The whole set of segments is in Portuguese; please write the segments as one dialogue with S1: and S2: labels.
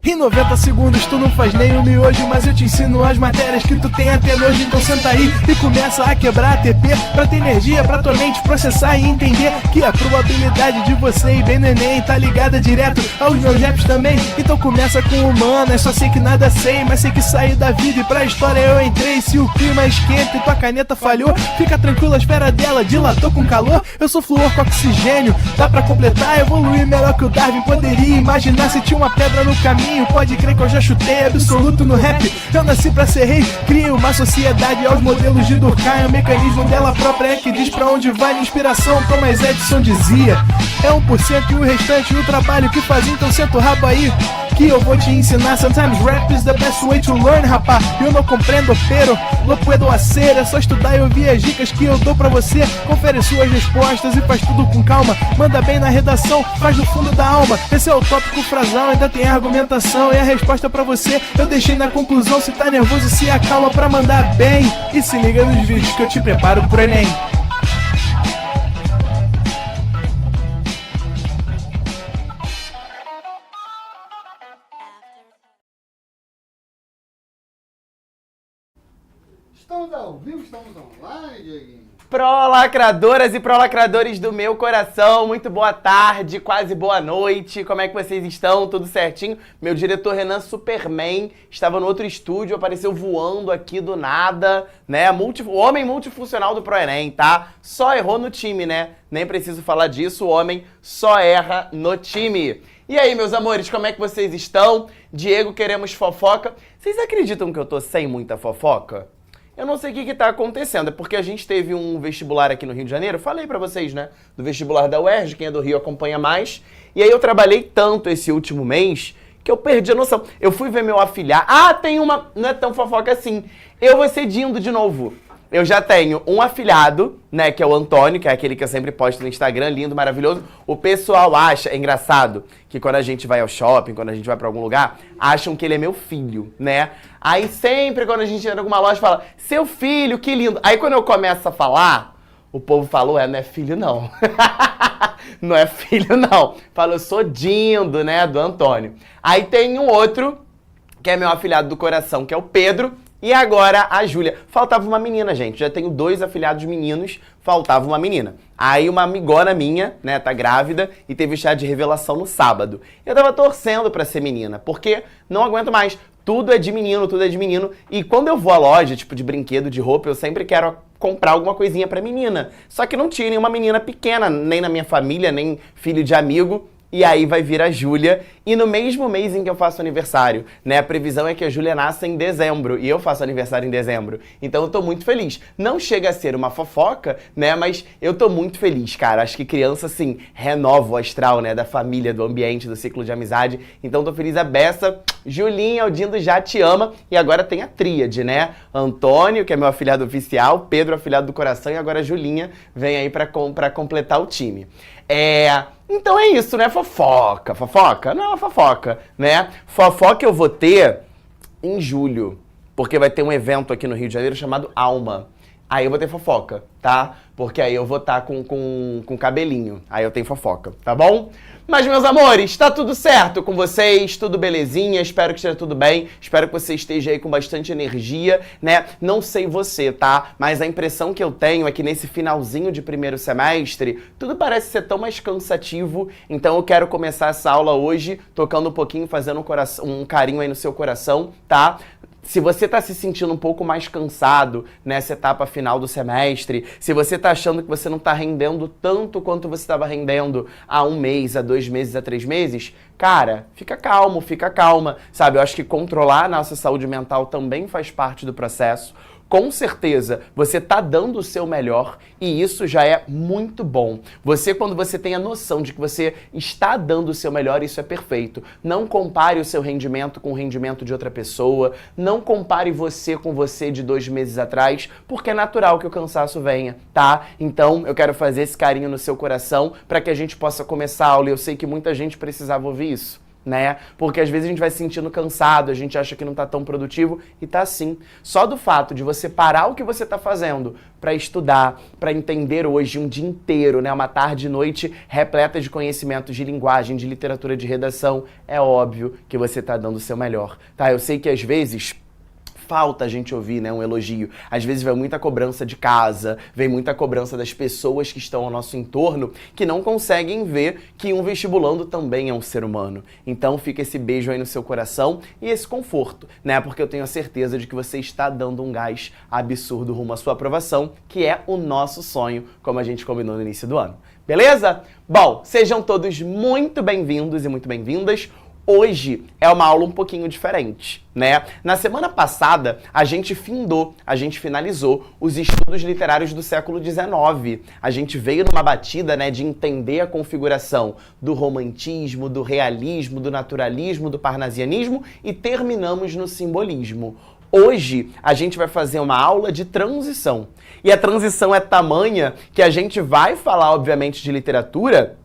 S1: Em 90 segundos tu não faz nem um miojo, mas eu te ensino as matérias que tu tem até nojo. Então senta aí e começa a quebrar ATP pra ter energia, pra tua mente processar e entender que a probabilidade de você ir bem no Enem tá ligada direto aos meus raps também. Então começa com humanas, só sei que nada sei, mas sei que saí da vida e pra história eu entrei. Se o clima esquenta e tua caneta falhou, fica tranquilo, a esfera dela dilatou com calor. Eu sou flúor com oxigênio, dá pra completar, evoluir melhor que o Darwin poderia imaginar. Se tinha uma pedra no caminho, pode crer que eu já chutei absoluto no rap. Eu nasci pra ser rei, criei uma sociedade aos modelos de Durkheim. O mecanismo dela própria é que diz pra onde vai minha inspiração. Thomas Edison dizia, é 1% e o restante o trabalho que faz. Então senta o rabo aí que eu vou te ensinar. Sometimes rap is the best way to learn, rapá. Eu não compreendo, pero não puedo hacer. É só estudar e ouvir as dicas que eu dou pra você. Confere suas respostas e faz tudo com calma. Manda bem na redação, faz do fundo da alma. Esse é o tópico frasal, ainda tem argumentação. E a resposta pra você eu deixei na conclusão. Se tá nervoso, se acalma pra mandar bem. E se liga nos vídeos que eu te preparo pro Enem.
S2: Estamos ao vivo, estamos online, Dieguinho.
S3: Prolacradoras e prolacradores do meu coração, muito boa tarde, quase boa noite, como é que vocês estão? Tudo certinho? Meu diretor Renan Superman estava no outro estúdio, apareceu voando aqui do nada, né? O homem multifuncional do ProEnem, tá? Só errou no time, né? Nem preciso falar disso, o homem só erra no time. E aí, meus amores, como é que vocês estão? Diego, queremos fofoca. Vocês acreditam que eu tô sem muita fofoca? Eu não sei o que tá acontecendo, é porque a gente teve um vestibular aqui no Rio de Janeiro, falei pra vocês, né, do vestibular da UERJ, quem é do Rio acompanha mais, e aí eu trabalhei tanto esse último mês que eu perdi a noção. Eu fui ver meu afilhado, tem uma, não é tão fofoca assim, eu vou ser Dindo de novo. Eu já tenho um afilhado, né, que é o Antônio, que é aquele que eu sempre posto no Instagram, lindo, maravilhoso. O pessoal acha, é engraçado, que quando a gente vai ao shopping, quando a gente vai pra algum lugar, acham que ele é meu filho, né? Aí sempre quando a gente entra em alguma loja, fala, seu filho, que lindo. Aí quando eu começo a falar, o povo fala, não é filho não. Não é filho não. Fala, eu sou Dindo, né, do Antônio. Aí tem um outro, que é meu afilhado do coração, que é o Pedro. E agora a Júlia. Faltava uma menina, gente. Já tenho 2 afilhados meninos, faltava uma menina. Aí uma amigona minha, né, tá grávida e teve chá de revelação no sábado. Eu tava torcendo pra ser menina, porque não aguento mais. Tudo é de menino, tudo é de menino. E quando eu vou à loja, tipo de brinquedo, de roupa, eu sempre quero comprar alguma coisinha pra menina. Só que não tinha nenhuma menina pequena, nem na minha família, nem filho de amigo. E aí vai vir a Júlia, e no mesmo mês em que eu faço aniversário, né, a previsão é que a Júlia nasça em dezembro, e eu faço aniversário em dezembro. Então eu tô muito feliz. Não chega a ser uma fofoca, né, mas eu tô muito feliz, cara. Acho que criança, assim, renova o astral, né, da família, do ambiente, do ciclo de amizade. Então tô feliz a beça. Julinha, o Dindo já te ama. E agora tem a tríade, né? Antônio, que é meu afilhado oficial, Pedro, afilhado do coração, e agora a Julinha vem aí pra completar o time. Então é isso, né? Fofoca. Fofoca? Não é uma fofoca, né? Fofoca eu vou ter em julho, porque vai ter um evento aqui no Rio de Janeiro chamado Alma. Aí eu vou ter fofoca, tá? Porque aí eu vou estar com cabelinho. Aí eu tenho fofoca, tá bom? Mas, meus amores, tá tudo certo com vocês? Tudo belezinha? Espero que esteja tudo bem. Espero que você esteja aí com bastante energia, né? Não sei você, tá? Mas a impressão que eu tenho é que nesse finalzinho de primeiro semestre, tudo parece ser tão mais cansativo. Então eu quero começar essa aula hoje tocando um pouquinho, fazendo um carinho aí no seu coração, tá? Se você tá se sentindo um pouco mais cansado nessa etapa final do semestre, se você tá achando que você não tá rendendo tanto quanto você estava rendendo há 1 mês, há 2 meses, há 3 meses, cara, fica calma, sabe? Eu acho que controlar a nossa saúde mental também faz parte do processo. Com certeza, você tá dando o seu melhor e isso já é muito bom. Quando você tem a noção de que você está dando o seu melhor, isso é perfeito. Não compare o seu rendimento com o rendimento de outra pessoa. Não compare você com você de 2 meses atrás, porque é natural que o cansaço venha, tá? Então, eu quero fazer esse carinho no seu coração para que a gente possa começar a aula. Eu sei que muita gente precisava ouvir isso, né? Porque às vezes a gente vai se sentindo cansado, a gente acha que não tá tão produtivo e tá sim. Só do fato de você parar o que você tá fazendo para estudar, para entender hoje um dia inteiro, né? Uma tarde e noite repleta de conhecimentos de linguagem, de literatura, de redação, é óbvio que você tá dando o seu melhor, tá? Eu sei que às vezes falta a gente ouvir, né, um elogio. Às vezes vem muita cobrança de casa, vem muita cobrança das pessoas que estão ao nosso entorno, que não conseguem ver que um vestibulando também é um ser humano. Então fica esse beijo aí no seu coração e esse conforto, né, porque eu tenho a certeza de que você está dando um gás absurdo rumo à sua aprovação, que é o nosso sonho, como a gente combinou no início do ano. Beleza? Bom, sejam todos muito bem-vindos e muito bem-vindas. Hoje é uma aula um pouquinho diferente, né? Na semana passada, a gente finalizou os estudos literários do século XIX. A gente veio numa batida, né, de entender a configuração do romantismo, do realismo, do naturalismo, do parnasianismo e terminamos no simbolismo. Hoje, a gente vai fazer uma aula de transição. E a transição é tamanha que a gente vai falar, obviamente, de literatura,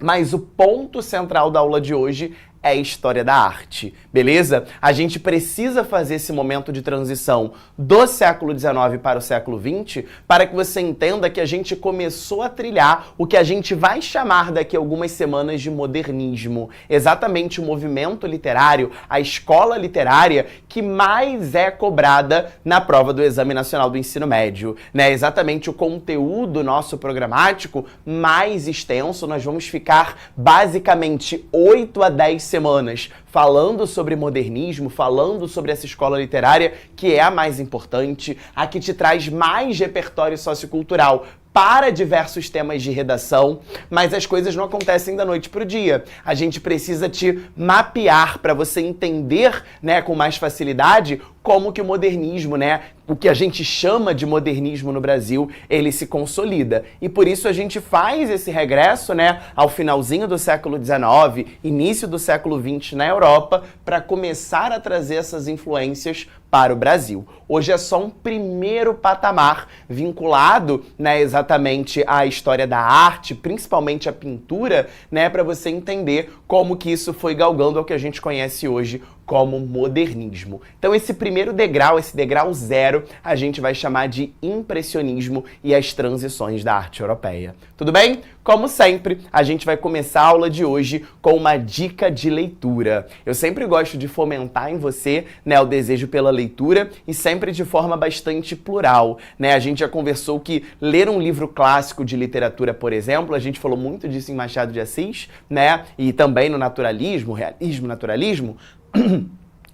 S3: mas o ponto central da aula de hoje é a história da arte, beleza? A gente precisa fazer esse momento de transição do século XIX para o século XX para que você entenda que a gente começou a trilhar o que a gente vai chamar daqui a algumas semanas de modernismo. Exatamente o movimento literário, a escola literária que mais é cobrada na prova do Exame Nacional do Ensino Médio, né? Exatamente o conteúdo nosso programático mais extenso. Nós vamos ficar basicamente 8 a 10 semanas falando sobre modernismo, falando sobre essa escola literária que é a mais importante, a que te traz mais repertório sociocultural para diversos temas de redação, mas as coisas não acontecem da noite para o dia. A gente precisa te mapear para você entender, né, com mais facilidade como que o modernismo, né, o que a gente chama de modernismo no Brasil, ele se consolida. E por isso a gente faz esse regresso, né, ao finalzinho do século XIX, início do século XX na Europa, para começar a trazer essas influências para o Brasil. Hoje é só um primeiro patamar vinculado, né, exatamente à história da arte, principalmente a pintura, né, para você entender como que isso foi galgando ao que a gente conhece hoje como modernismo. Então esse primeiro degrau, esse degrau zero, a gente vai chamar de impressionismo e as transições da arte europeia. Tudo bem? Como sempre, a gente vai começar a aula de hoje com uma dica de leitura. Eu sempre gosto de fomentar em você, né, o desejo pela leitura e sempre de forma bastante plural, né? A gente já conversou que ler um livro clássico de literatura, por exemplo, a gente falou muito disso em Machado de Assis, né? E também no naturalismo, realismo, naturalismo,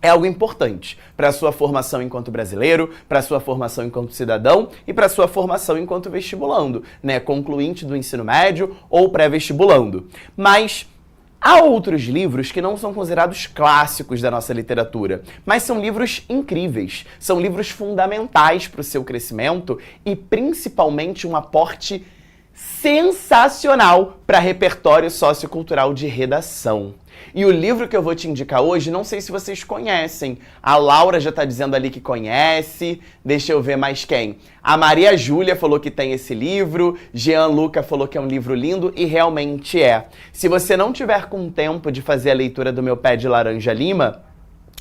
S3: é algo importante para a sua formação enquanto brasileiro, para a sua formação enquanto cidadão e para a sua formação enquanto vestibulando, né, concluinte do ensino médio ou pré-vestibulando. Mas há outros livros que não são considerados clássicos da nossa literatura, mas são livros incríveis, são livros fundamentais para o seu crescimento e principalmente um aporte sensacional para repertório sociocultural de redação. E o livro que eu vou te indicar hoje, não sei se vocês conhecem. A Laura já tá dizendo ali que conhece. Deixa eu ver mais quem. A Maria Júlia falou que tem esse livro. Jean Luca falou que é um livro lindo e realmente é. Se você não tiver com tempo de fazer a leitura do Meu Pé de Laranja Lima,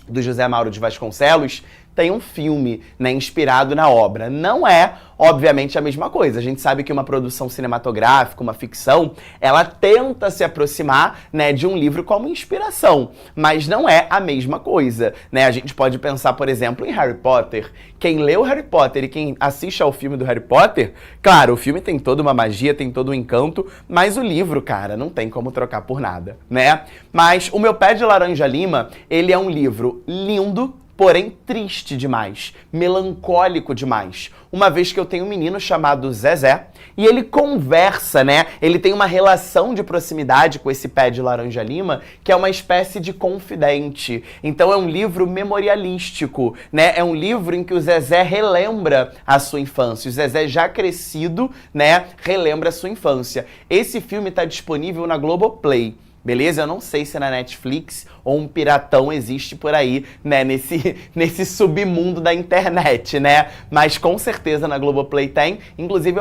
S3: do José Mauro de Vasconcelos, tem um filme, né, inspirado na obra. Não é, obviamente, a mesma coisa. A gente sabe que uma produção cinematográfica, uma ficção, ela tenta se aproximar, né, de um livro como inspiração, mas não é a mesma coisa, né? A gente pode pensar, por exemplo, em Harry Potter. Quem leu Harry Potter e quem assiste ao filme do Harry Potter, claro, o filme tem toda uma magia, tem todo um encanto, mas o livro, cara, não tem como trocar por nada, né? Mas O Meu Pé de Laranja Lima, ele é um livro lindo, porém triste demais, melancólico demais. Uma vez que eu tenho um menino chamado Zezé, e ele conversa, né? Ele tem uma relação de proximidade com esse pé de laranja lima, que é uma espécie de confidente. Então é um livro memorialístico, né? É um livro em que o Zezé relembra a sua infância. O Zezé já crescido, né, relembra a sua infância. Esse filme está disponível na Globoplay. beleza? Eu não sei se na Netflix ou um piratão existe por aí, né, nesse submundo da internet, né? Mas com certeza na Globoplay tem. Inclusive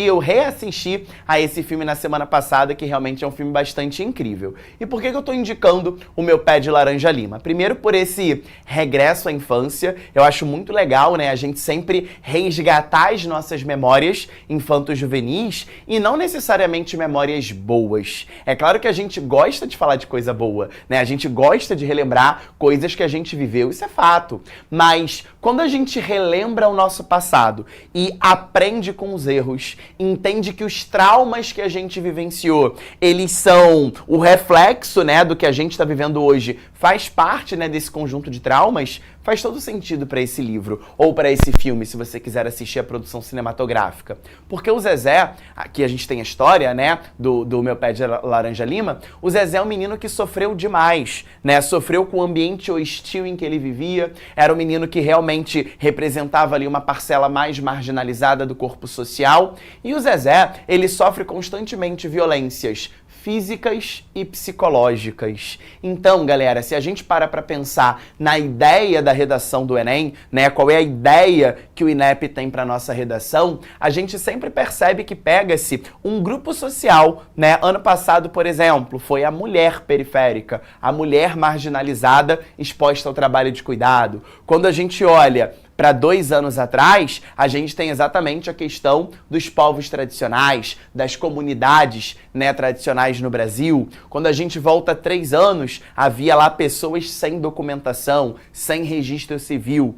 S3: eu reassisti a esse filme na semana passada, que realmente é um filme bastante incrível. E por que eu tô indicando O Meu Pé de Laranja Lima? Primeiro por esse regresso à infância, eu acho muito legal, né, a gente sempre resgatar as nossas memórias infanto-juvenis e não necessariamente memórias boas. É claro que a gente gosta de falar de coisa boa, né? A gente gosta de relembrar coisas que a gente viveu, isso é fato. Mas quando a gente relembra o nosso passado e aprende com os erros, entende que os traumas que a gente vivenciou, eles são o reflexo, né, do que a gente está vivendo hoje, faz parte, né, desse conjunto de traumas, faz todo sentido para esse livro, ou para esse filme, se você quiser assistir a produção cinematográfica. Porque o Zezé, aqui a gente tem a história, né, do Meu Pé de Laranja Lima, o Zezé é um menino que sofreu demais, né, sofreu com o ambiente hostil em que ele vivia, era um menino que realmente representava ali uma parcela mais marginalizada do corpo social, e o Zezé, ele sofre constantemente violências físicas e psicológicas. Então, galera, se a gente para pensar na ideia da redação do Enem, né, qual é a ideia que o INEP tem para nossa redação, a gente sempre percebe que pega-se um grupo social, né? Ano passado, por exemplo, foi a mulher periférica, a mulher marginalizada exposta ao trabalho de cuidado. Quando a gente olha para 2 anos atrás, a gente tem exatamente a questão dos povos tradicionais, das comunidades, né, tradicionais no Brasil. Quando a gente volta 3 anos, havia lá pessoas sem documentação, sem registro civil.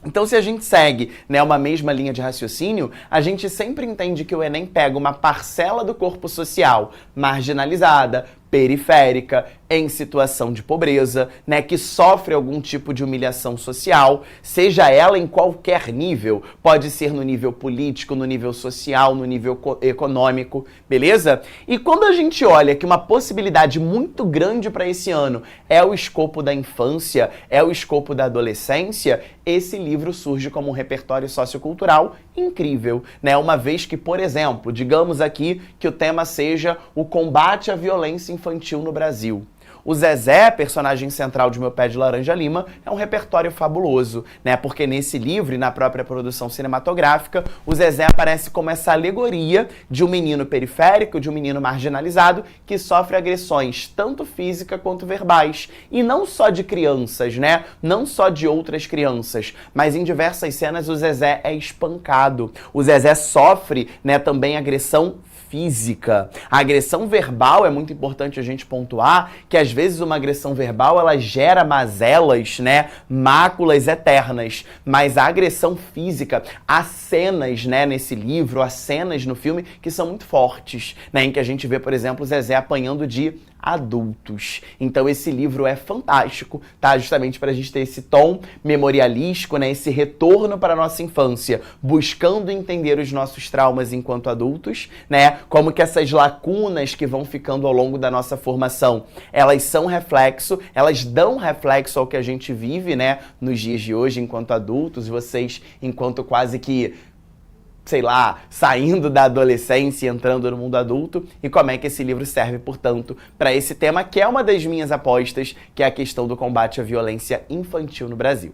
S3: Então, se a gente segue, né, uma mesma linha de raciocínio, a gente sempre entende que o Enem pega uma parcela do corpo social marginalizada, periférica, em situação de pobreza, né, que sofre algum tipo de humilhação social, seja ela em qualquer nível, pode ser no nível político, no nível social, no nível econômico, beleza? E quando a gente olha que uma possibilidade muito grande para esse ano é o escopo da infância, é o escopo da adolescência, esse livro surge como um repertório sociocultural incrível, né? Uma vez que, por exemplo, digamos aqui que o tema seja o combate à violência infantil no Brasil. O Zezé, personagem central de Meu Pé de Laranja Lima, é um repertório fabuloso, né? Porque nesse livro e na própria produção cinematográfica, o Zezé aparece como essa alegoria de um menino periférico, de um menino marginalizado, que sofre agressões tanto físicas quanto verbais. E não só de crianças, né? Não só de outras crianças, mas em diversas cenas o Zezé é espancado. O Zezé sofre, né, também agressão física. A agressão verbal é muito importante a gente pontuar que às vezes uma agressão verbal ela gera mazelas, né, máculas eternas, mas a agressão física, há cenas, né, nesse livro, há cenas no filme que são muito fortes, né, em que a gente vê, por exemplo, o Zezé apanhando de adultos. Então esse livro é fantástico, tá? Justamente para a gente ter esse tom memorialístico, né? Esse retorno para a nossa infância, buscando entender os nossos traumas enquanto adultos, né? Como que essas lacunas que vão ficando ao longo da nossa formação, elas são reflexo, elas dão reflexo ao que a gente vive, né? Nos dias de hoje enquanto adultos, vocês enquanto quase que sei lá, saindo da adolescência e entrando no mundo adulto, e como é que esse livro serve, portanto, para esse tema, que é uma das minhas apostas, que é a questão do combate à violência infantil no Brasil.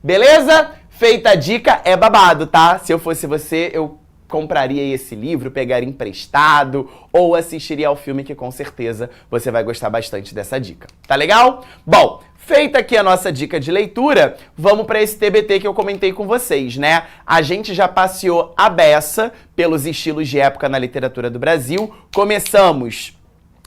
S3: Beleza? Feita a dica, é babado, tá? Se eu fosse você, eu compraria esse livro, pegaria emprestado ou assistiria ao filme, que com certeza você vai gostar bastante dessa dica. Tá legal? Bom, feita aqui a nossa dica de leitura, vamos para esse TBT que eu comentei com vocês, né? A gente já passeou a beça pelos estilos de época na literatura do Brasil. Começamos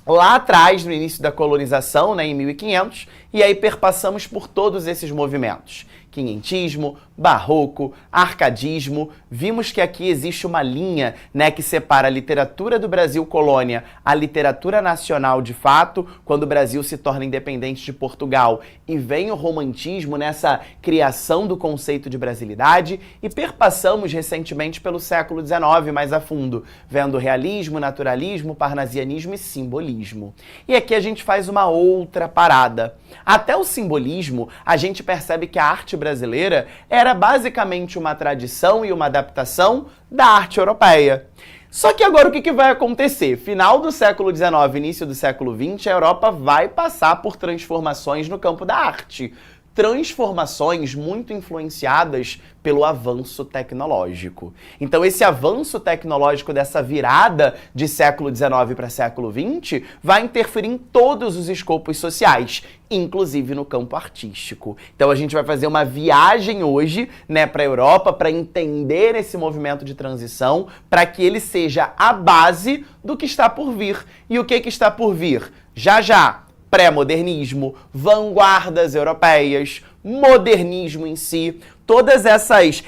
S3: lá atrás, no início da colonização, né, em 1500, e aí perpassamos por todos esses movimentos. Quinhentismo, barroco, arcadismo. Vimos que aqui existe uma linha, né, que separa a literatura do Brasil colônia, a literatura nacional de fato, quando o Brasil se torna independente de Portugal, e vem o romantismo nessa criação do conceito de brasilidade, e perpassamos recentemente pelo século XIX mais a fundo, vendo realismo, naturalismo, parnasianismo e simbolismo. E aqui a gente faz uma outra parada. Até o simbolismo, a gente percebe que a arte brasileira era basicamente uma tradição e uma adaptação da arte europeia. Só que agora o que vai acontecer? Final do século XIX, início do século XX, a Europa vai passar por transformações no campo da arte. Transformações muito influenciadas pelo avanço tecnológico. Então esse avanço tecnológico dessa virada de século XIX para século XX vai interferir em todos os escopos sociais, inclusive no campo artístico. Então a gente vai fazer uma viagem hoje, né, para a Europa para entender esse movimento de transição, para que ele seja a base do que está por vir. E o que está por vir? Já já. Pré-modernismo, vanguardas europeias, modernismo em si, todas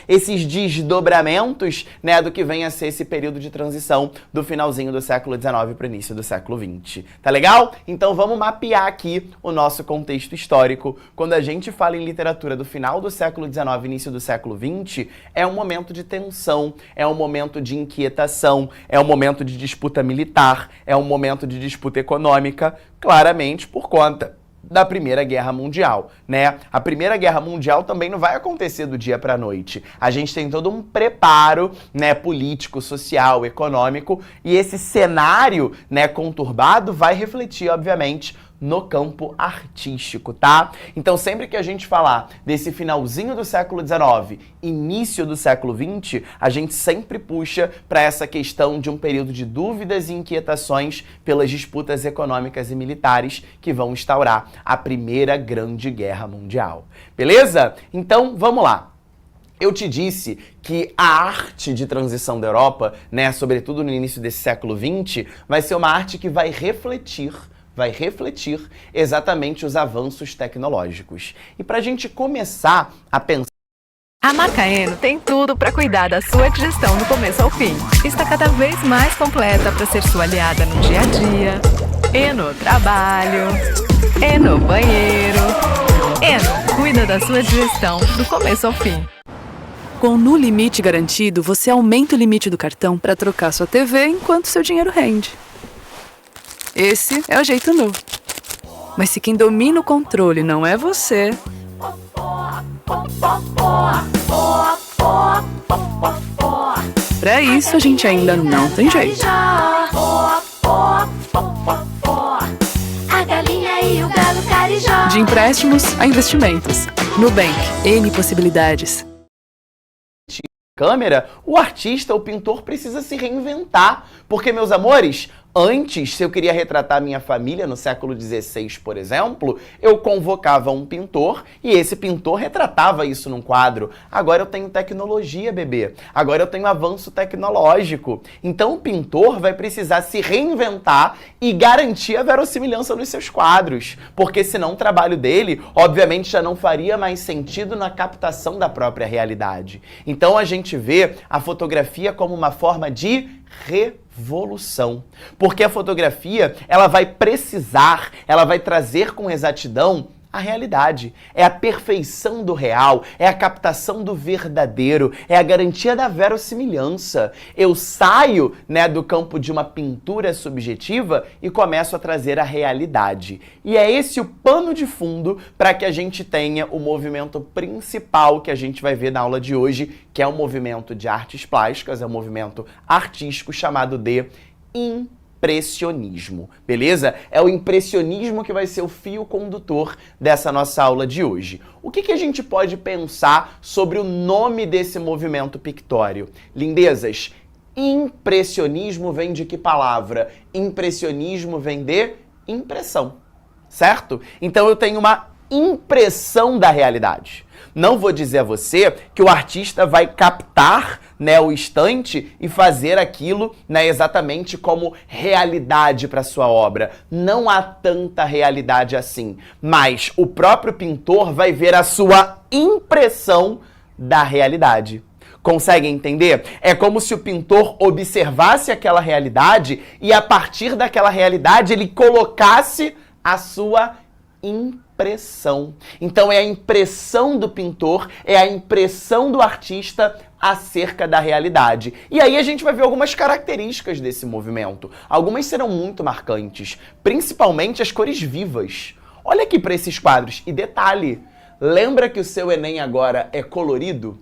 S3: esses desdobramentos, né, do que vem a ser esse período de transição do finalzinho do século XIX para o início do século XX. Tá legal? Então vamos mapear aqui o nosso contexto histórico. Quando a gente fala em literatura do final do século XIX, início do século XX, é um momento de tensão, é um momento de inquietação, é um momento de disputa militar, é um momento de disputa econômica, claramente por conta da Primeira Guerra Mundial, né? A Primeira Guerra Mundial também não vai acontecer do dia para a noite. A gente tem todo um preparo, né, político, social, econômico, e esse cenário, né, conturbado vai refletir, obviamente, no campo artístico, tá? Então sempre que a gente falar desse finalzinho do século XIX, início do século XX, a gente sempre puxa para essa questão de um período de dúvidas e inquietações pelas disputas econômicas e militares que vão instaurar a Primeira Grande Guerra Mundial. Beleza? Então vamos lá. Eu te disse que a arte de transição da Europa, né, sobretudo no início desse século XX, vai ser uma arte que vai refletir exatamente os avanços tecnológicos. E para a gente começar a pensar...
S4: A marca Eno tem tudo para cuidar da sua digestão do começo ao fim. Está cada vez mais completa para ser sua aliada no dia a dia. Eno trabalho, Eno banheiro. Eno cuida da sua digestão do começo ao fim.
S5: Com No Limite Garantido, você aumenta o limite do cartão para trocar sua TV enquanto seu dinheiro rende. Esse é o jeito Nu. Mas se quem domina o controle não é você... Pra isso a gente ainda não tem jeito. De empréstimos a investimentos. Nubank, N possibilidades.
S3: Câmera, o artista, o pintor precisa se reinventar, porque, meus amores, antes, se eu queria retratar minha família no século XVI, por exemplo, eu convocava um pintor e esse pintor retratava isso num quadro. Agora eu tenho tecnologia, bebê. Agora eu tenho avanço tecnológico. Então o pintor vai precisar se reinventar e garantir a verossimilhança nos seus quadros, porque senão o trabalho dele, obviamente, já não faria mais sentido na captação da própria realidade. Então a gente vê a fotografia como uma forma de revolução. Porque a fotografia, ela vai trazer com exatidão a realidade. É a perfeição do real, é a captação do verdadeiro, é a garantia da verossimilhança. Eu saio, né, do campo de uma pintura subjetiva e começo a trazer a realidade. E é esse o pano de fundo para que a gente tenha o movimento principal que a gente vai ver na aula de hoje, que é o movimento de artes plásticas, é um movimento artístico chamado de impressionismo, beleza? É o impressionismo que vai ser o fio condutor dessa nossa aula de hoje. O que a gente pode pensar sobre o nome desse movimento pictório? Lindezas, impressionismo vem de que palavra? Impressionismo vem de impressão, certo? Então eu tenho uma impressão da realidade. Não vou dizer a você que o artista vai captar, né, o instante e fazer aquilo, né, exatamente como realidade para sua obra. Não há tanta realidade assim. Mas o próprio pintor vai ver a sua impressão da realidade. Consegue entender? É como se o pintor observasse aquela realidade e a partir daquela realidade ele colocasse a sua impressão. Então é a impressão do pintor, é a impressão do artista acerca da realidade. E aí a gente vai ver algumas características desse movimento. Algumas serão muito marcantes, principalmente as cores vivas. Olha aqui para esses quadros e detalhe, lembra que o seu Enem agora é colorido?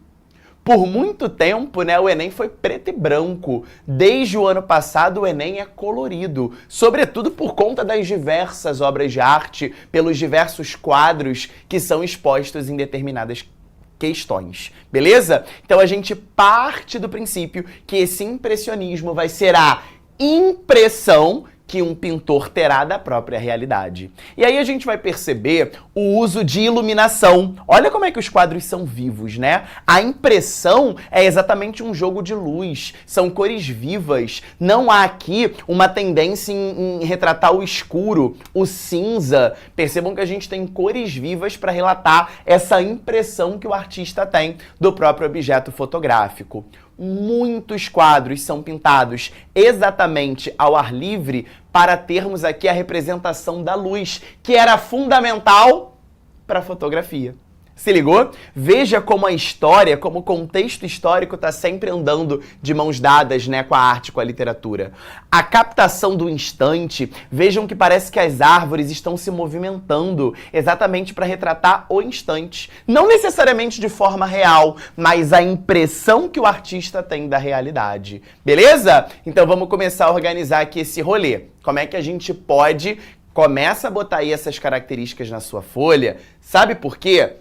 S3: Por muito tempo, né, o Enem foi preto e branco. Desde o ano passado, o Enem é colorido, sobretudo por conta das diversas obras de arte, pelos diversos quadros que são expostos em determinadas questões, beleza? Então a gente parte do princípio que esse impressionismo vai ser a impressão que um pintor terá da própria realidade. E aí a gente vai perceber o uso de iluminação. Olha como é que os quadros são vivos, né? A impressão é exatamente um jogo de luz, são cores vivas. Não há aqui uma tendência em retratar o escuro, o cinza. Percebam que a gente tem cores vivas para relatar essa impressão que o artista tem do próprio objeto fotográfico. Muitos quadros são pintados exatamente ao ar livre para termos aqui a representação da luz, que era fundamental para a fotografia. Se ligou? Veja como a história, como o contexto histórico está sempre andando de mãos dadas, né, com a arte, com a literatura. A captação do instante, vejam que parece que as árvores estão se movimentando exatamente para retratar o instante. Não necessariamente de forma real, mas a impressão que o artista tem da realidade. Beleza? Então vamos começar a organizar aqui esse rolê. Como é que a gente pode... Começa a botar aí essas características na sua folha. Sabe por quê?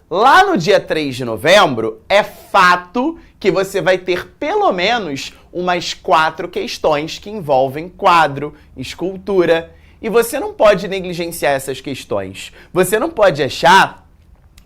S3: Lá no dia 3 de novembro, é fato que você vai ter pelo menos umas 4 questões que envolvem quadro, escultura. E você não pode negligenciar essas questões. Você não pode achar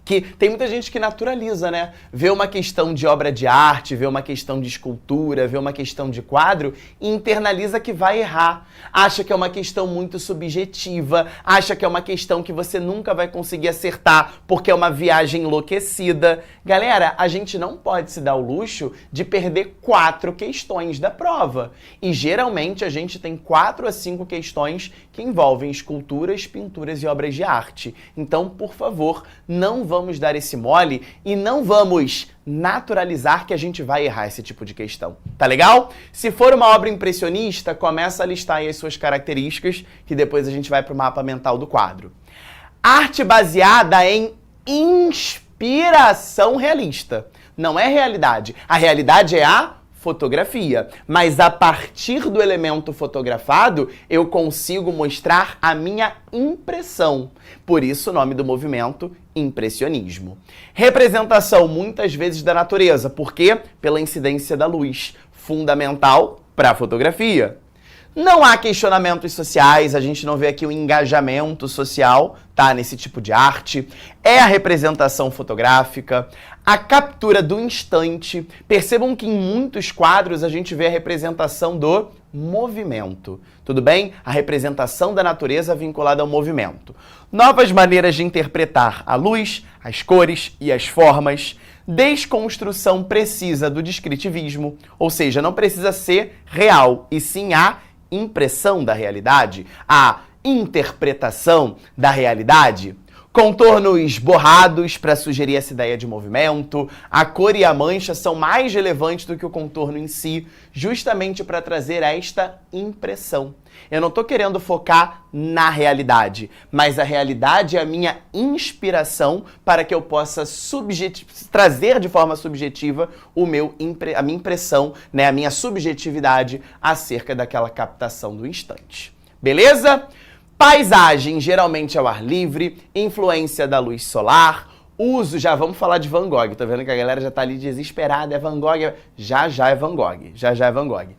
S3: que tem muita gente que naturaliza, né? Vê uma questão de obra de arte, vê uma questão de escultura, vê uma questão de quadro e internaliza que vai errar. Acha que é uma questão muito subjetiva, acha que é uma questão que você nunca vai conseguir acertar porque é uma viagem enlouquecida. Galera, a gente não pode se dar o luxo de perder 4 questões da prova. E geralmente a gente tem 4 a 5 questões que envolvem esculturas, pinturas e obras de arte. Então, por favor, não vamos dar esse mole e não vamos naturalizar que a gente vai errar esse tipo de questão. Tá legal? Se for uma obra impressionista, começa a listar aí as suas características, que depois a gente vai para o mapa mental do quadro. Arte baseada em inspiração realista. Não é realidade. A realidade é a fotografia, mas a partir do elemento fotografado, eu consigo mostrar a minha impressão. Por isso o nome do movimento, impressionismo. Representação muitas vezes da natureza, por quê? Pela incidência da luz, fundamental para a fotografia. Não há questionamentos sociais, a gente não vê aqui o engajamento social, tá, nesse tipo de arte. É a representação fotográfica, a captura do instante. Percebam que em muitos quadros a gente vê a representação do movimento, tudo bem? A representação da natureza vinculada ao movimento. Novas maneiras de interpretar a luz, as cores e as formas. Desconstrução precisa do descritivismo, ou seja, não precisa ser real, e sim a impressão da realidade, a interpretação da realidade. Contornos borrados para sugerir essa ideia de movimento. A cor e a mancha são mais relevantes do que o contorno em si, justamente para trazer esta impressão. Eu não estou querendo focar na realidade, mas a realidade é a minha inspiração para que eu possa trazer de forma subjetiva a minha impressão, né, a minha subjetividade acerca daquela captação do instante. Beleza? Paisagem, geralmente ao ar livre, influência da luz solar, uso, já vamos falar de Van Gogh, tô vendo que a galera já tá ali desesperada, é Van Gogh, já é Van Gogh, já é Van Gogh.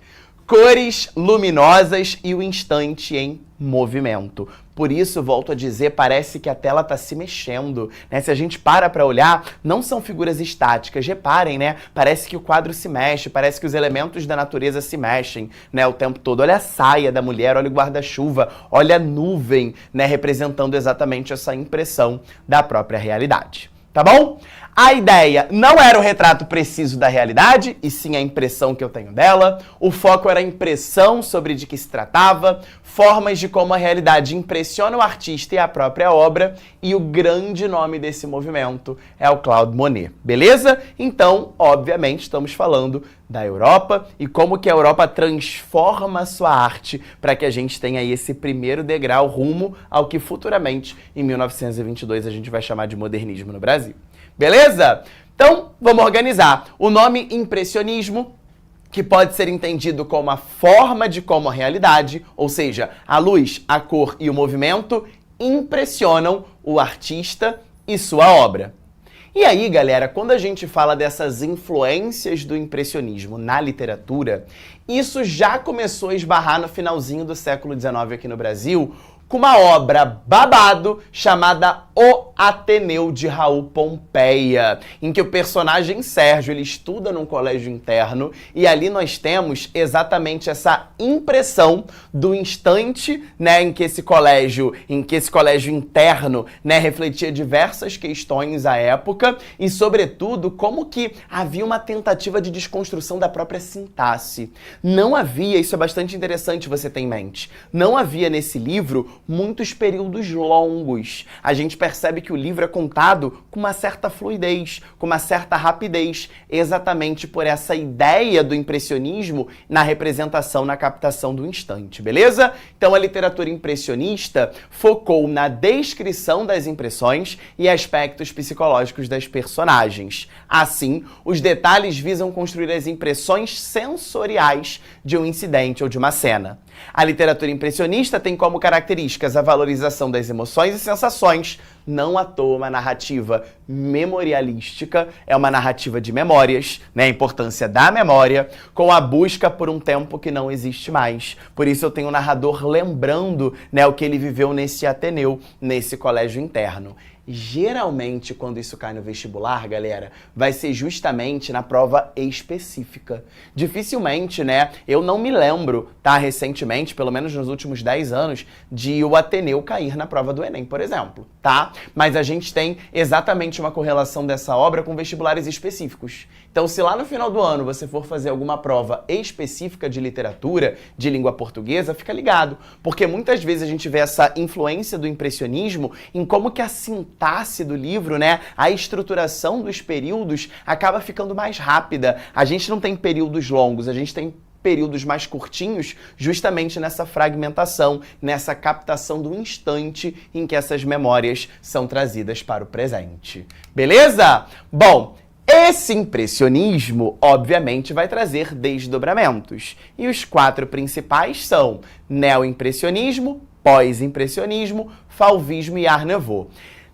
S3: Cores luminosas e o instante em movimento. Por isso, volto a dizer, parece que a tela está se mexendo, né? Se a gente para olhar, não são figuras estáticas, reparem, né? Parece que o quadro se mexe, parece que os elementos da natureza se mexem, né? O tempo todo. Olha a saia da mulher, olha o guarda-chuva, olha a nuvem, né? Representando exatamente essa impressão da própria realidade. Tá bom? A ideia não era o retrato preciso da realidade, e sim a impressão que eu tenho dela. O foco era a impressão sobre de que se tratava, formas de como a realidade impressiona o artista e a própria obra, e o grande nome desse movimento é o Claude Monet. Beleza? Então, obviamente, estamos falando da Europa e como que a Europa transforma a sua arte para que a gente tenha aí esse primeiro degrau rumo ao que futuramente, em 1922, a gente vai chamar de modernismo no Brasil. Beleza? Então, vamos organizar. O nome impressionismo, que pode ser entendido como a forma de como a realidade, ou seja, a luz, a cor e o movimento, impressionam o artista e sua obra. E aí, galera, quando a gente fala dessas influências do impressionismo na literatura, isso já começou a esbarrar no finalzinho do século XIX aqui no Brasil, com uma obra babado chamada O Ateneu de Raul Pompeia, em que o personagem Sérgio ele estuda num colégio interno e ali nós temos exatamente essa impressão do instante, né, em que esse colégio interno, né, refletia diversas questões à época e, sobretudo, como que havia uma tentativa de desconstrução da própria sintaxe. Não havia, isso é bastante interessante você ter em mente, não havia nesse livro muitos períodos longos. A gente percebe que o livro é contado com uma certa fluidez, com uma certa rapidez, exatamente por essa ideia do impressionismo na representação, na captação do instante, beleza? Então a literatura impressionista focou na descrição das impressões e aspectos psicológicos das personagens. Assim, os detalhes visam construir as impressões sensoriais de um incidente ou de uma cena. A literatura impressionista tem como características a valorização das emoções e sensações, não à toa uma narrativa memorialística, é uma narrativa de memórias, né, a importância da memória, com a busca por um tempo que não existe mais. Por isso eu tenho o narrador lembrando, né, o que ele viveu nesse Ateneu, nesse colégio interno. Geralmente, quando isso cai no vestibular, galera, vai ser justamente na prova específica. Dificilmente, né, eu não me lembro, tá, recentemente, pelo menos nos últimos 10 anos, de o Ateneu cair na prova do Enem, por exemplo, tá? Mas a gente tem exatamente uma correlação dessa obra com vestibulares específicos. Então, se lá no final do ano você for fazer alguma prova específica de literatura, de língua portuguesa, fica ligado, porque muitas vezes a gente vê essa influência do impressionismo em como que a sintaxe do livro, né, a estruturação dos períodos acaba ficando mais rápida. A gente não tem períodos longos, a gente tem períodos mais curtinhos, justamente nessa fragmentação, nessa captação do instante em que essas memórias são trazidas para o presente. Beleza? Bom, esse impressionismo, obviamente, vai trazer desdobramentos. E os 4 principais são neoimpressionismo, pós-impressionismo, fauvismo e art nouveau.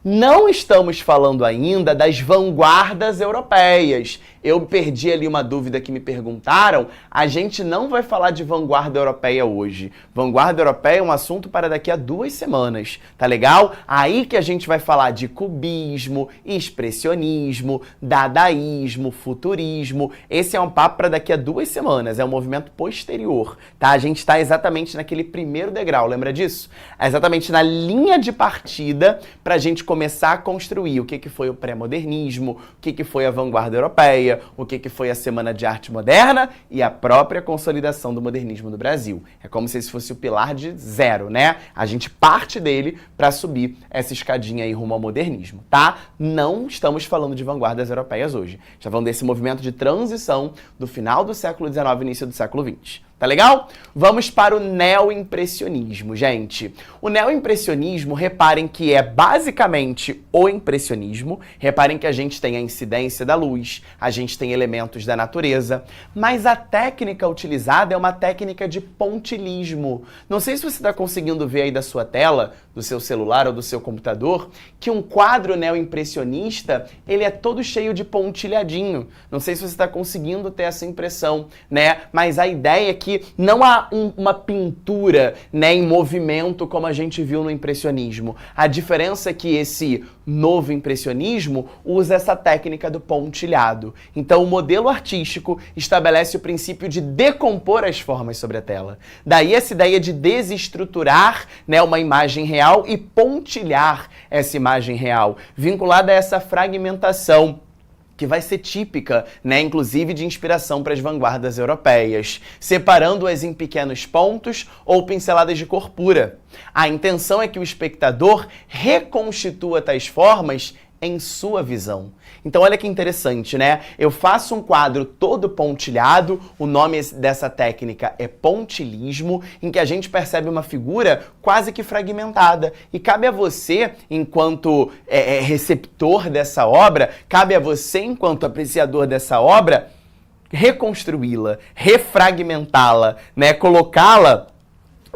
S3: Não estamos falando ainda das vanguardas europeias. Eu perdi ali uma dúvida que me perguntaram. A gente não vai falar de vanguarda europeia hoje. Vanguarda europeia é um assunto para daqui a 2 semanas, tá legal? Aí que a gente vai falar de cubismo, expressionismo, dadaísmo, futurismo. Esse é um papo para daqui a 2 semanas, é um movimento posterior, tá? A gente está exatamente naquele primeiro degrau, lembra disso? É exatamente na linha de partida para a gente começar a construir o que foi o pré-modernismo, o que foi a vanguarda europeia, o que foi a Semana de Arte Moderna e a própria consolidação do modernismo no Brasil. É como se esse fosse o pilar de 0, né? A gente parte dele para subir essa escadinha aí rumo ao modernismo, tá? Não estamos falando de vanguardas europeias hoje. Já falando desse movimento de transição do final do século XIX e início do século XX. Tá legal? Vamos para o neoimpressionismo, gente. O neoimpressionismo, reparem que é basicamente o impressionismo. Reparem que a gente tem a incidência da luz, a gente tem elementos da natureza, mas a técnica utilizada é uma técnica de pontilhismo. Não sei se você está conseguindo ver aí da sua tela, do seu celular ou do seu computador, que um quadro neoimpressionista, ele é todo cheio de pontilhadinho. Não sei se você está conseguindo ter essa impressão, né? Mas a ideia é que não há uma pintura, né, em movimento como a gente viu no impressionismo. A diferença é que esse novo impressionismo usa essa técnica do pontilhado. Então o modelo artístico estabelece o princípio de decompor as formas sobre a tela. Daí essa ideia de desestruturar, né, uma imagem real e pontilhar essa imagem real, vinculada a essa fragmentação que vai ser típica, né, inclusive de inspiração para as vanguardas europeias, separando-as em pequenos pontos ou pinceladas de cor pura. A intenção é que o espectador reconstitua tais formas em sua visão. Então olha que interessante, né? Eu faço um quadro todo pontilhado, o nome dessa técnica é pontilismo, em que a gente percebe uma figura quase que fragmentada. E cabe a você, enquanto receptor dessa obra, cabe a você, enquanto apreciador dessa obra, reconstruí-la, refragmentá-la, né? Colocá-la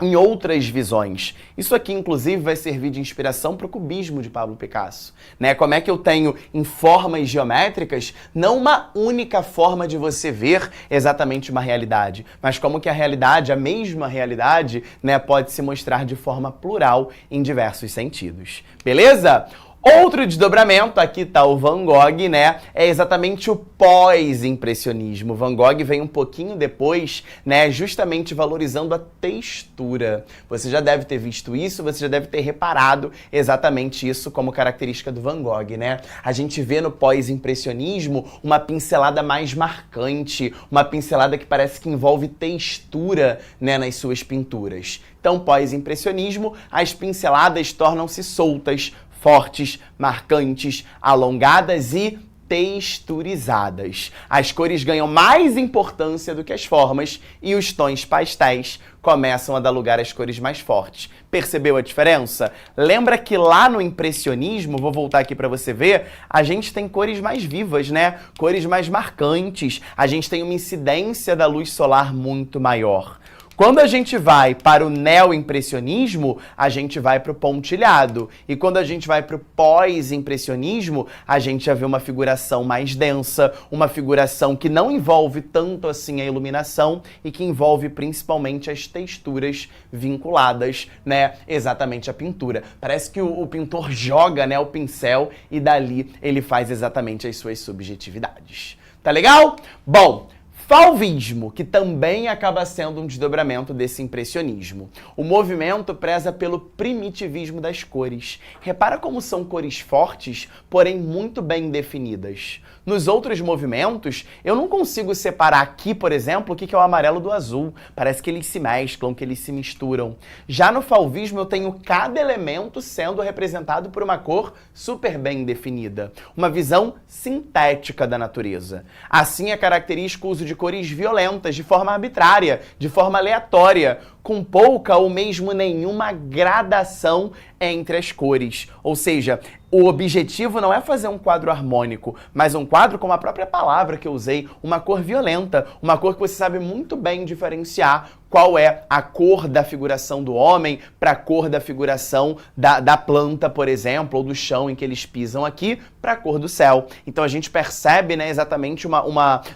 S3: em outras visões. Isso aqui, inclusive, vai servir de inspiração para o cubismo de Pablo Picasso, né? Como é que eu tenho, em formas geométricas, não uma única forma de você ver exatamente uma realidade, mas como que a realidade, a mesma realidade, né, pode se mostrar de forma plural em diversos sentidos. Beleza? Outro desdobramento, aqui tá o Van Gogh, né? É exatamente o pós-impressionismo. Van Gogh vem um pouquinho depois, né? Justamente valorizando a textura. Você já deve ter visto isso, você já deve ter reparado exatamente isso como característica do Van Gogh, né? A gente vê no pós-impressionismo uma pincelada mais marcante, uma pincelada que parece que envolve textura, né, nas suas pinturas. Então, pós-impressionismo, as pinceladas tornam-se soltas, fortes, marcantes, alongadas e texturizadas. As cores ganham mais importância do que as formas e os tons pastéis começam a dar lugar às cores mais fortes. Percebeu a diferença? Lembra que lá no impressionismo, vou voltar aqui para você ver, a gente tem cores mais vivas, né? Cores mais marcantes. A gente tem uma incidência da luz solar muito maior. Quando a gente vai para o neo-impressionismo, a gente vai para o pontilhado. E quando a gente vai para o pós-impressionismo, a gente já vê uma figuração mais densa, uma figuração que não envolve tanto assim a iluminação e que envolve principalmente as texturas vinculadas, né, exatamente à pintura. Parece que o pintor joga, né, o pincel e dali ele faz exatamente as suas subjetividades. Tá legal? Bom, fauvismo, que também acaba sendo um desdobramento desse impressionismo. O movimento preza pelo primitivismo das cores. Repara como são cores fortes, porém muito bem definidas. Nos outros movimentos, eu não consigo separar aqui, por exemplo, o que é o amarelo do azul. Parece que eles se mesclam, que eles se misturam. Já no fauvismo, eu tenho cada elemento sendo representado por uma cor super bem definida. Uma visão sintética da natureza. Assim, é característico o uso de cores violentas, de forma arbitrária, de forma aleatória, com pouca ou mesmo nenhuma gradação entre as cores. Ou seja, o objetivo não é fazer um quadro harmônico, mas um quadro, como a própria palavra que eu usei, uma cor violenta, uma cor que você sabe muito bem diferenciar qual é a cor da figuração do homem para a cor da figuração da planta, por exemplo, ou do chão em que eles pisam aqui, para a cor do céu. Então a gente percebe, né, exatamente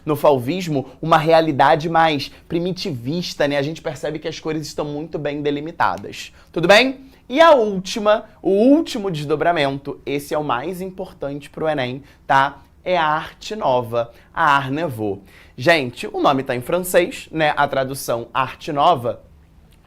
S3: no fauvismo uma realidade mais primitivista, né? A gente percebe que as cores estão muito bem delimitadas. Tudo bem? E o último desdobramento, esse é o mais importante para o Enem, tá? É a arte nova, a Art Nouveau. Gente, o nome está em francês, né? A tradução arte nova,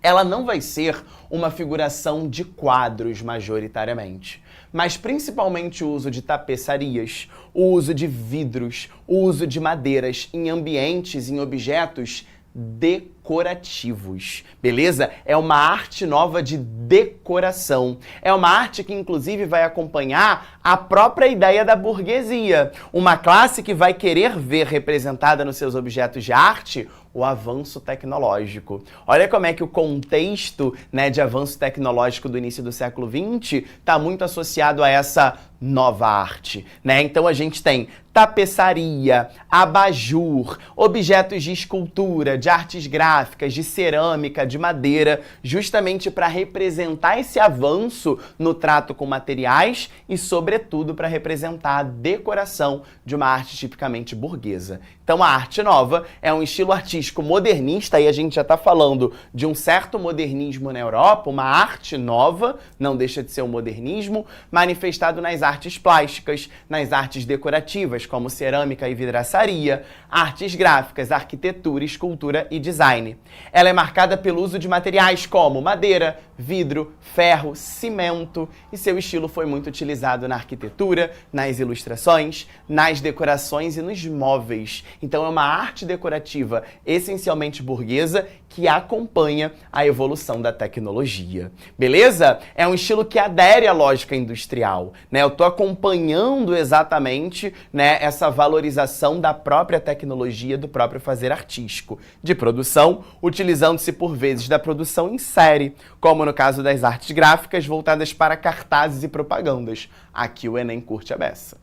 S3: ela não vai ser uma figuração de quadros majoritariamente, mas principalmente o uso de tapeçarias, o uso de vidros, o uso de madeiras em ambientes, em objetos decorativos, beleza? É uma arte nova de decoração. É uma arte que, inclusive, vai acompanhar a própria ideia da burguesia. Uma classe que vai querer ver representada nos seus objetos de arte o avanço tecnológico. Olha como é que o contexto, né, de avanço tecnológico do início do século XX está muito associado a essa nova arte, né? Então a gente tem tapeçaria, abajur, objetos de escultura, de artes gráficas, de cerâmica, de madeira, justamente para representar esse avanço no trato com materiais e, sobretudo, para representar a decoração de uma arte tipicamente burguesa. Então a arte nova é um estilo artístico modernista, e a gente já está falando de um certo modernismo na Europa, uma arte nova, não deixa de ser um modernismo, manifestado nas artes plásticas, nas artes decorativas, como cerâmica e vidraçaria, artes gráficas, arquitetura, escultura e design. Ela é marcada pelo uso de materiais como madeira, vidro, ferro, cimento, e seu estilo foi muito utilizado na arquitetura, nas ilustrações, nas decorações e nos móveis. Então é uma arte decorativa essencialmente burguesa que acompanha a evolução da tecnologia. Beleza? É um estilo que adere à lógica industrial, né? Eu tô acompanhando exatamente, né, essa valorização da própria tecnologia, do próprio fazer artístico, de produção, utilizando-se por vezes da produção em série, como no caso das artes gráficas voltadas para cartazes e propagandas. Aqui o Enem curte a beça.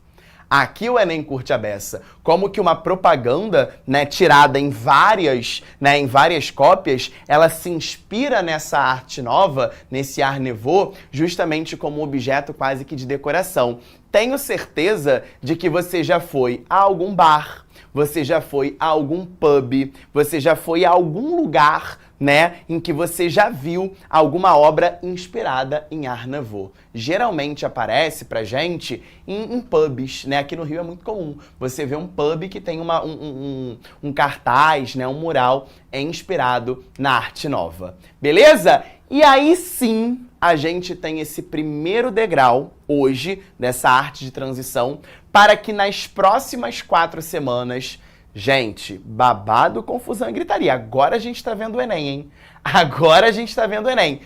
S3: Aqui o Enem curte a beça. Como que uma propaganda, né, tirada em várias cópias, ela se inspira nessa arte nova, nesse Art Nouveau, justamente como objeto quase que de decoração. Tenho certeza de que você já foi a algum bar, você já foi a algum pub, você já foi a algum lugar, né, em que você já viu alguma obra inspirada em Art Nouveau. Geralmente aparece pra gente em pubs, né? Aqui no Rio é muito comum. Você vê um pub que tem um cartaz, né, um mural inspirado na arte nova. Beleza? E aí sim, a gente tem esse primeiro degrau, hoje, dessa arte de transição, para que nas próximas 4 semanas... Gente, babado, confusão e gritaria. Agora a gente tá vendo o Enem, hein? Agora a gente tá vendo o Enem.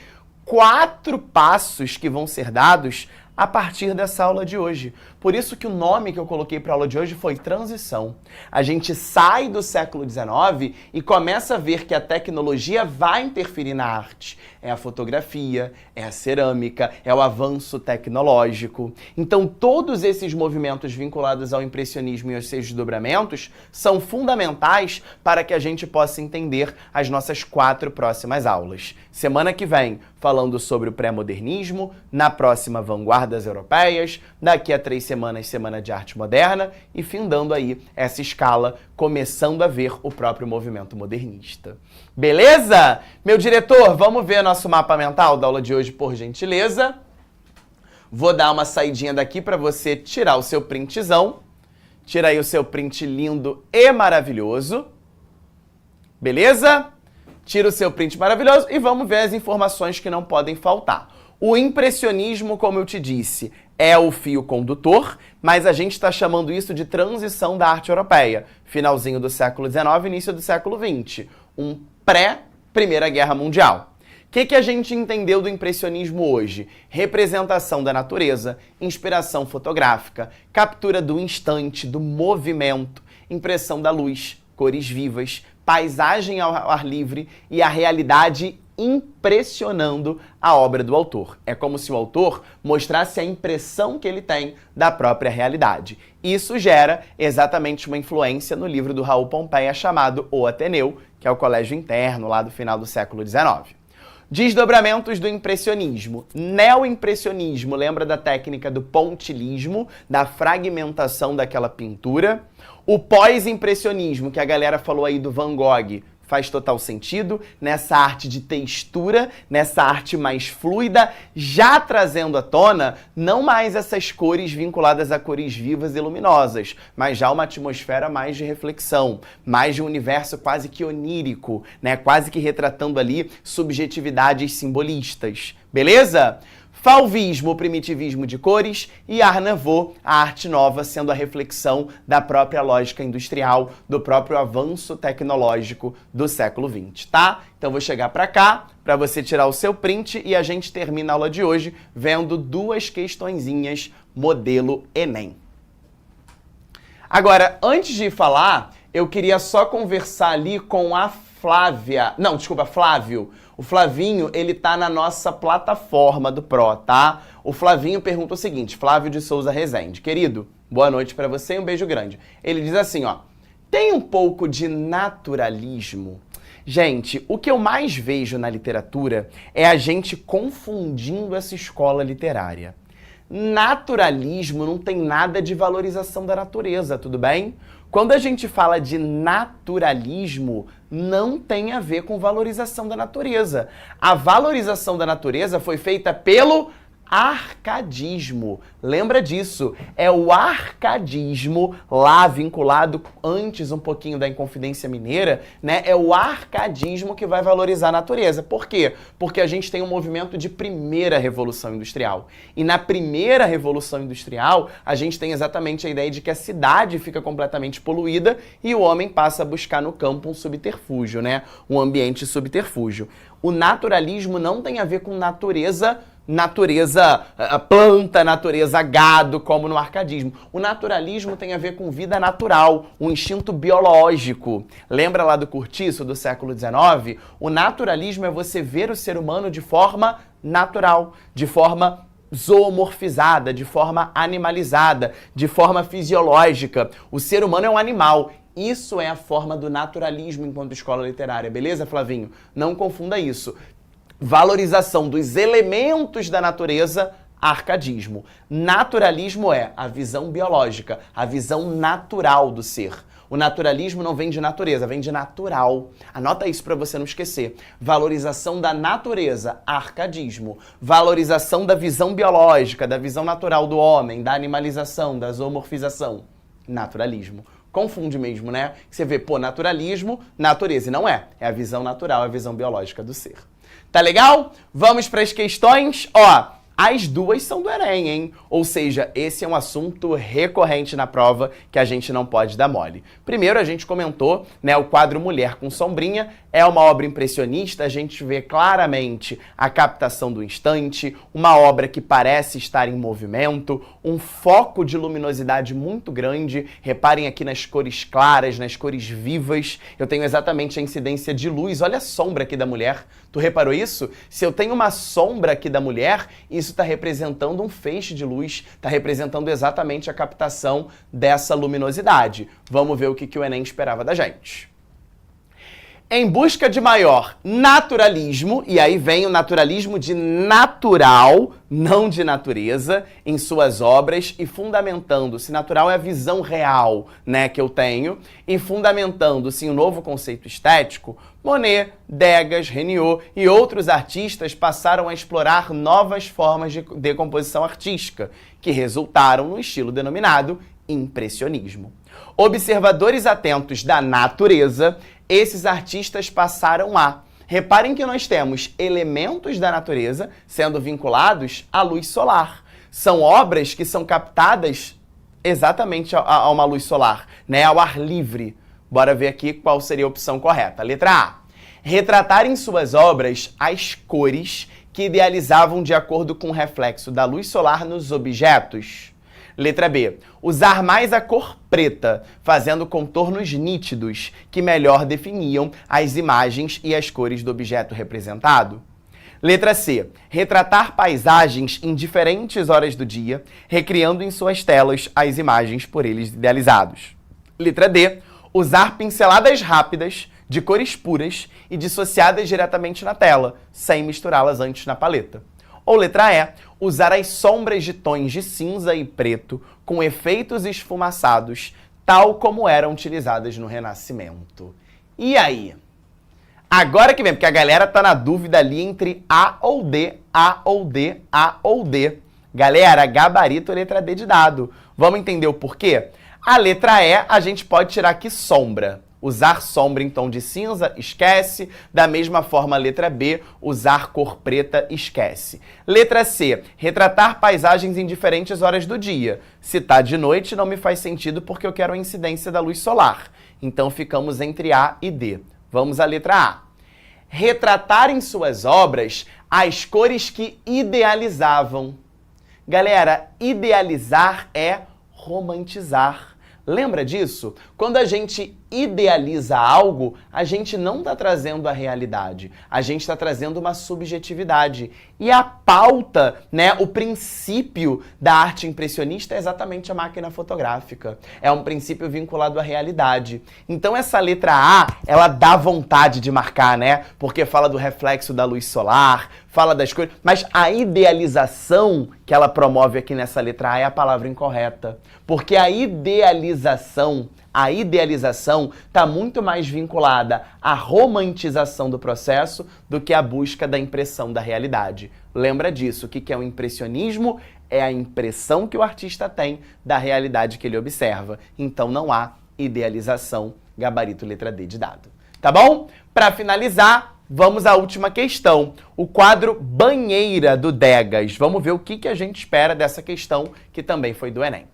S3: 4 passos que vão ser dados a partir dessa aula de hoje. Por isso que o nome que eu coloquei para a aula de hoje foi transição. A gente sai do século XIX e começa a ver que a tecnologia vai interferir na arte. É a fotografia, é a cerâmica, é o avanço tecnológico. Então todos esses movimentos vinculados ao impressionismo e aos seus desdobramentos são fundamentais para que a gente possa entender as nossas 4 próximas aulas. Semana que vem, falando sobre o pré-modernismo, na próxima, vanguardas europeias, daqui a 3 semanas, Semana de Arte Moderna, e findando aí essa escala, começando a ver o próprio movimento modernista. Beleza? Meu diretor, vamos ver nosso mapa mental da aula de hoje, por gentileza. Vou dar uma saidinha daqui para você tirar o seu printzão. Tira aí o seu print lindo e maravilhoso. Beleza? Tira o seu print maravilhoso e vamos ver as informações que não podem faltar. O impressionismo, como eu te disse, é o fio condutor, mas a gente está chamando isso de transição da arte europeia. Finalzinho do século XIX, início do século XX. Um pré-Primeira Guerra Mundial. O que a gente entendeu do impressionismo hoje? Representação da natureza, inspiração fotográfica, captura do instante, do movimento, impressão da luz, cores vivas, paisagem ao ar livre e a realidade impressionando a obra do autor. É como se o autor mostrasse a impressão que ele tem da própria realidade. Isso gera exatamente uma influência no livro do Raul Pompeia chamado O Ateneu, que é o colégio interno lá do final do século XIX. Desdobramentos do impressionismo. Neoimpressionismo, lembra da técnica do pontilismo, da fragmentação daquela pintura. O pós-impressionismo, que a galera falou aí do Van Gogh, faz total sentido, nessa arte de textura, nessa arte mais fluida, já trazendo à tona não mais essas cores vinculadas a cores vivas e luminosas, mas já uma atmosfera mais de reflexão, mais de um universo quase que onírico, né? Quase que retratando ali subjetividades simbolistas. Beleza? Fauvismo, o primitivismo de cores, e Art Nouveau, a arte nova, sendo a reflexão da própria lógica industrial, do próprio avanço tecnológico do século XX, tá? Então vou chegar para cá, para você tirar o seu print, e a gente termina a aula de hoje vendo 2 questõezinhas modelo Enem. Agora, antes de falar, eu queria só conversar ali com a Flávia. Não, desculpa, Flávio. O Flavinho, ele tá na nossa plataforma do Pro, tá? O Flavinho pergunta o seguinte, Flávio de Souza Rezende. Querido, boa noite pra você e um beijo grande. Ele diz assim, ó, tem um pouco de naturalismo? Gente, o que eu mais vejo na literatura é a gente confundindo essa escola literária. Naturalismo não tem nada de valorização da natureza, tudo bem? Quando a gente fala de naturalismo, não tem a ver com valorização da natureza. A valorização da natureza foi feita pelo arcadismo. Lembra disso? É o arcadismo lá vinculado antes um pouquinho da Inconfidência Mineira, né? É o arcadismo que vai valorizar a natureza. Por quê? Porque a gente tem um movimento de primeira revolução industrial. E na primeira revolução industrial, a gente tem exatamente a ideia de que a cidade fica completamente poluída e o homem passa a buscar no campo um subterfúgio, né? Um ambiente subterfúgio. O naturalismo não tem a ver com natureza planta, natureza gado, como no arcadismo. O naturalismo tem a ver com vida natural, um instinto biológico. Lembra lá do Curtiço, do século XIX? O naturalismo é você ver o ser humano de forma natural, de forma zoomorfizada, de forma animalizada, de forma fisiológica. O ser humano é um animal. Isso é a forma do naturalismo enquanto escola literária, beleza, Flavinho? Não confunda isso. Valorização dos elementos da natureza, arcadismo. Naturalismo é a visão biológica, a visão natural do ser. O naturalismo não vem de natureza, vem de natural. Anota isso para você não esquecer. Valorização da natureza, arcadismo. Valorização da visão biológica, da visão natural do homem, da animalização, da zoomorfização, naturalismo. Confunde mesmo, né? Você vê, pô, naturalismo, natureza. E não é. É a visão natural, a visão biológica do ser. Tá legal? Vamos para as questões. Ó, as duas são do Enem, hein? Ou seja, esse é um assunto recorrente na prova que a gente não pode dar mole. Primeiro, a gente comentou, né, o quadro Mulher com Sombrinha. É uma obra impressionista, a gente vê claramente a captação do instante, uma obra que parece estar em movimento, um foco de luminosidade muito grande. Reparem aqui nas cores claras, nas cores vivas. Eu tenho exatamente a incidência de luz. Olha a sombra aqui da mulher. Tu reparou isso? Se eu tenho uma sombra aqui da mulher, isso está representando um feixe de luz, está representando exatamente a captação dessa luminosidade. Vamos ver o que o Enem esperava da gente. Em busca de maior naturalismo, e aí vem o naturalismo de natural, não de natureza, em suas obras, e fundamentando-se, natural é a visão real, né, que eu tenho, e fundamentando-se em um novo conceito estético, Monet, Degas, Regnault e outros artistas passaram a explorar novas formas de decomposição artística, que resultaram no estilo denominado impressionismo. Observadores atentos da natureza, esses artistas passaram a... Reparem que nós temos elementos da natureza sendo vinculados à luz solar. São obras que são captadas exatamente a uma luz solar, né? Ao ar livre. Bora ver aqui qual seria a opção correta. Letra A. Retratar em suas obras as cores que idealizavam de acordo com o reflexo da luz solar nos objetos. Letra B. Usar mais a cor preta, fazendo contornos nítidos que melhor definiam as imagens e as cores do objeto representado. Letra C. Retratar paisagens em diferentes horas do dia, recriando em suas telas as imagens por eles idealizados. Letra D. Usar pinceladas rápidas, de cores puras e dissociadas diretamente na tela, sem misturá-las antes na paleta. Ou letra E, usar as sombras de tons de cinza e preto com efeitos esfumaçados, tal como eram utilizadas no Renascimento. E aí? Agora que vem, porque a galera tá na dúvida ali entre A ou D, A ou D, A ou D. Galera, gabarito letra D de dado. Vamos entender o porquê? A letra E, a gente pode tirar aqui sombra. Usar sombra em tom de cinza, esquece. Da mesma forma, a letra B, usar cor preta, esquece. Letra C, retratar paisagens em diferentes horas do dia. Se tá de noite, não me faz sentido porque eu quero a incidência da luz solar. Então, ficamos entre A e D. Vamos à letra A. Retratar em suas obras as cores que idealizavam. Galera, idealizar é romantizar. Lembra disso? Quando a gente idealiza algo, a gente não está trazendo a realidade, a gente está trazendo uma subjetividade. E a pauta, né, o princípio da arte impressionista é exatamente a máquina fotográfica. É um princípio vinculado à realidade. Então essa letra A, ela dá vontade de marcar, né? Porque fala do reflexo da luz solar, fala das coisas, mas a idealização que ela promove aqui nessa letra A é a palavra incorreta. Porque a idealização, A idealização está muito mais vinculada à romantização do processo do que à busca da impressão da realidade. Lembra disso, o que é o impressionismo? É a impressão que o artista tem da realidade que ele observa. Então não há idealização, gabarito letra D de dado. Tá bom? Para finalizar, vamos à última questão. O quadro Banheira do Degas. Vamos ver o que a gente espera dessa questão, que também foi do Enem.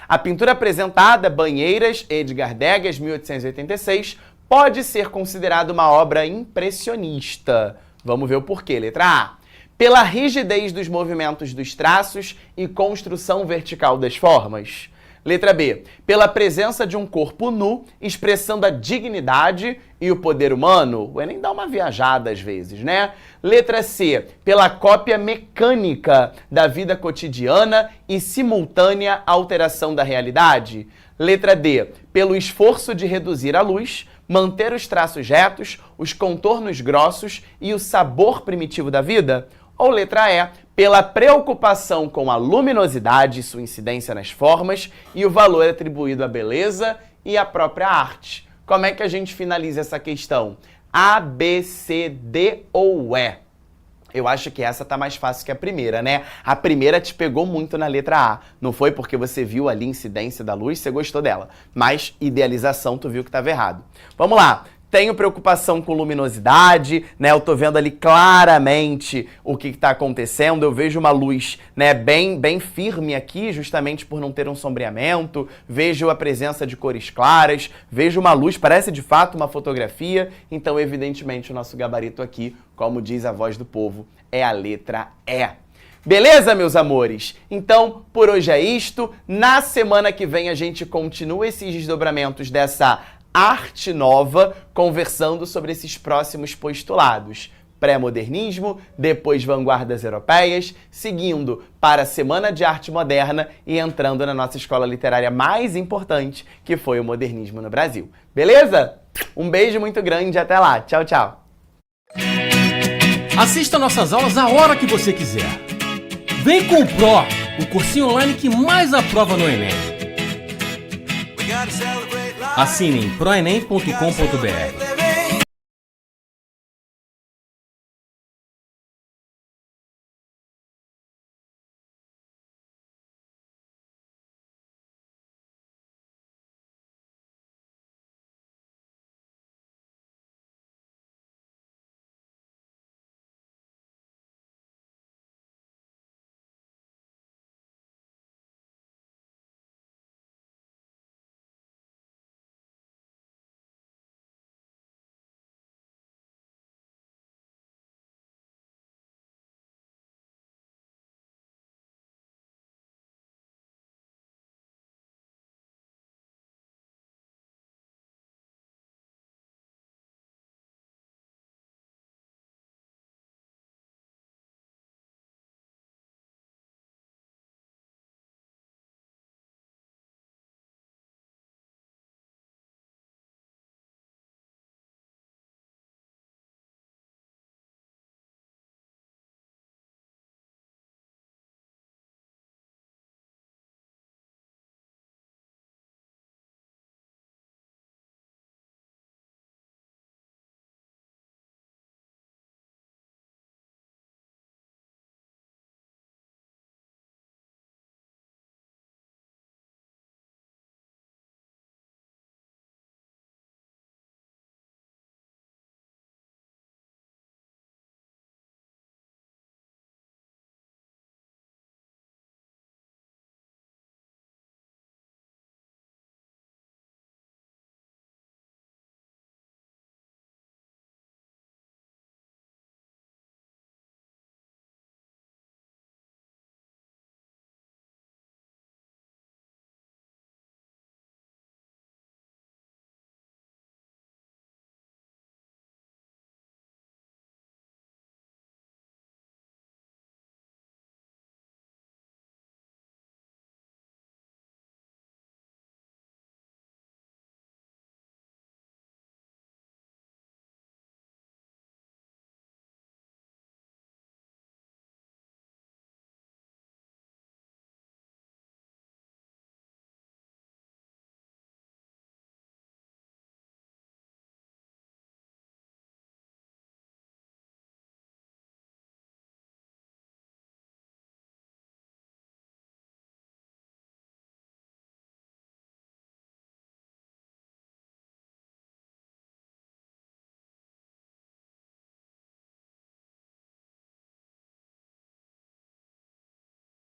S3: A pintura apresentada, Banheiras, Edgar Degas, 1886, pode ser considerada uma obra impressionista. Vamos ver o porquê. Letra A. Pela rigidez dos movimentos dos traços e construção vertical das formas. Letra B. Pela presença de um corpo nu, expressando a dignidade e o poder humano. O Enem dá uma viajada às vezes, né? Letra C. Pela cópia mecânica da vida cotidiana e simultânea alteração da realidade. Letra D. Pelo esforço de reduzir a luz, manter os traços retos, os contornos grossos e o sabor primitivo da vida. Ou letra E, pela preocupação com a luminosidade e sua incidência nas formas e o valor atribuído à beleza e à própria arte. Como é que a gente finaliza essa questão? A, B, C, D ou E? Eu acho que essa tá mais fácil que a primeira, né? A primeira te pegou muito na letra A. Não foi porque você viu ali a incidência da luz, você gostou dela. Mas idealização, tu viu que estava errado. Vamos lá. Tenho preocupação com luminosidade, né? Eu tô vendo ali claramente o que está acontecendo. Eu vejo uma luz, né, bem firme aqui, justamente por não ter um sombreamento. Vejo a presença de cores claras. Vejo uma luz, parece de fato uma fotografia. Então, evidentemente, o nosso gabarito aqui, como diz a voz do povo, é a letra E. Beleza, meus amores? Então, por hoje é isto. Na semana que vem a gente continua esses desdobramentos dessa arte nova, conversando sobre esses próximos postulados. Pré-modernismo, depois vanguardas europeias, seguindo para a Semana de Arte Moderna e entrando na nossa escola literária mais importante, que foi o modernismo no Brasil. Beleza? Um beijo muito grande, até lá. Tchau, tchau.
S6: Assista nossas aulas a hora que você quiser. Vem com o Pro, o cursinho online que mais aprova no Enem. Assine em proenem.com.br.